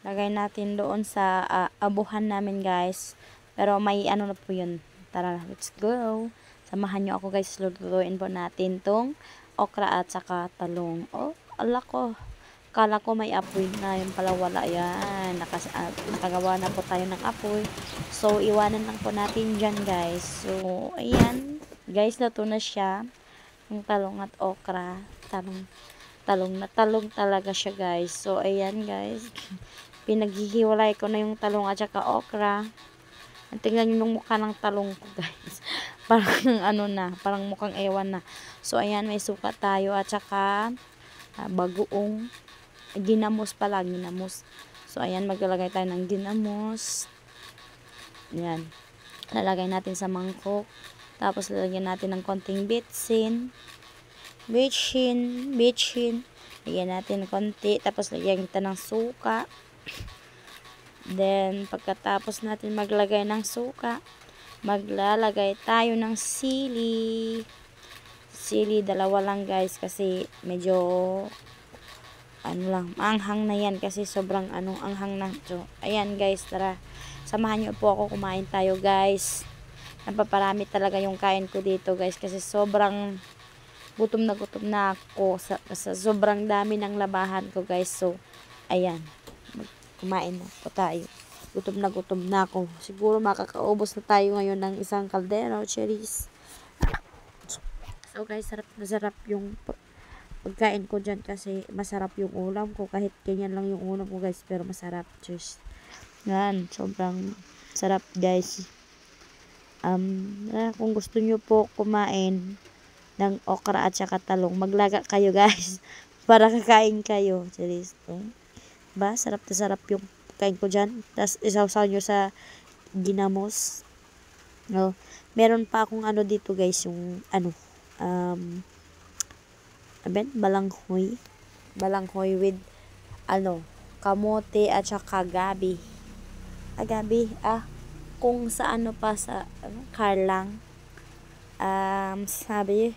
Lagay natin doon sa abuhan namin guys. Pero may ano na po yun. Tara, let's go. Samahan nyo ako guys. Lutuin po natin tong okra at saka talong. Oh, ala ko. Kala ko may apoy na, yung pala wala. Yan, nakagawa na po tayo ng apoy. So, iwanan lang po natin dyan guys. So, ayan. Guys, luto na siya. Yung talong at okra. Talong na talong talaga siya guys. So, ayan guys. Pinaghihiwalay ko na yung talong at saka okra. Tingnan nyo yung mukha ng talong ko guys. Parang ano na, parang mukhang ewan na. So, ayan, may suka tayo at saka bagoong ginamos pala, ginamos. So, ayan, maglalagay tayo ng ginamos. Ayan. Lalagay natin sa mangkok. Tapos, lalagyan natin ng konting bitsin. Lagyan natin ng konti. Tapos, lagyan kita ng suka. Then, pagkatapos natin maglagay ng suka, maglalagay tayo ng sili. Sili, dalawa lang guys. Kasi, medyo ano lang, maanghang na yan kasi sobrang anghang na. So, ayan guys, tara. Samahan niyo po ako, kumain tayo guys. Napaparami talaga yung kain ko dito guys kasi sobrang gutom na ako sa sobrang dami ng labahan ko guys. So, ayan. Kumain na po tayo. Gutom na ako. Siguro makakaubos na tayo ngayon ng isang kaldero, cherries. So guys, sarap na sarap yung pagkain ko dyan kasi masarap yung ulam ko. Kahit ganyan lang yung ulam ko guys, pero masarap. Cheers. Yan, sobrang sarap guys. Kung gusto nyo po kumain ng okra at saka talong, maglaga kayo guys. Para kakain kayo. Cheers. Ba, sarap na sarap yung kain ko dyan. Tapos isawsaw nyo sa ginamos. Oh, meron pa akong ano dito guys, yung balanghoy with kamote at saka gabi. Kung sa pa sa karlang sabi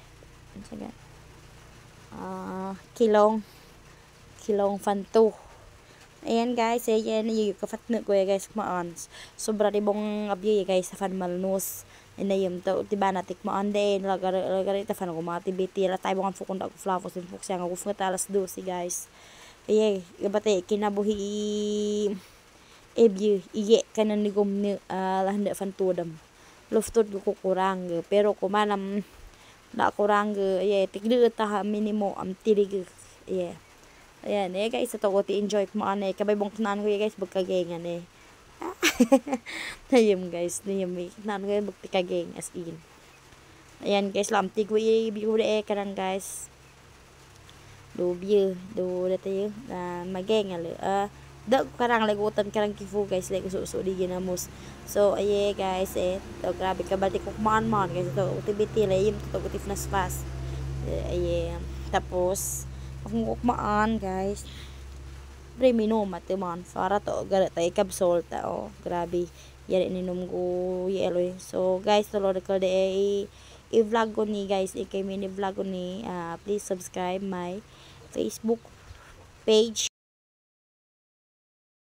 kilong fanto. Ayan guys, ayan yung kafatno ko guys kumaan. Sobra ribong abyo guys sa fan malnus. Inayim to, tiba na tikmaan din. Lagari ta fan ko mga tibiti. La tayo mga fukon ako flavos din fuk siya nga gufngat alas 12 guys. Aye, gabate kinabuhi ebyo iye kanan ni gumni lahanda fan tudam. Luftod ko kurang pero kumanam da kurang aye tikdi ta minimo am tirig. Aye. Ayan, guys, ito ko ti-enjoy ko maanay. Kabay bong tanan ko guys, bagkagengan Nayim guys, nayim tanan ko bagtikageng as in. Ayan guys, lamti ko bigo karang guys. Do tayo na magengal. Dag karang lagutan karang kifu guys, like uso di ginamos. So, aye guys, to grabe ka balti ko man guys. To utibiti layim to utif nas fast. Aye, tapos ukmaan guys pre minum man para to gara tay kapsul ta grabe yari ninom ko yelo. So guys, tulo ko de i-vlog ko ni guys, mini vlog ko ni please subscribe my Facebook page.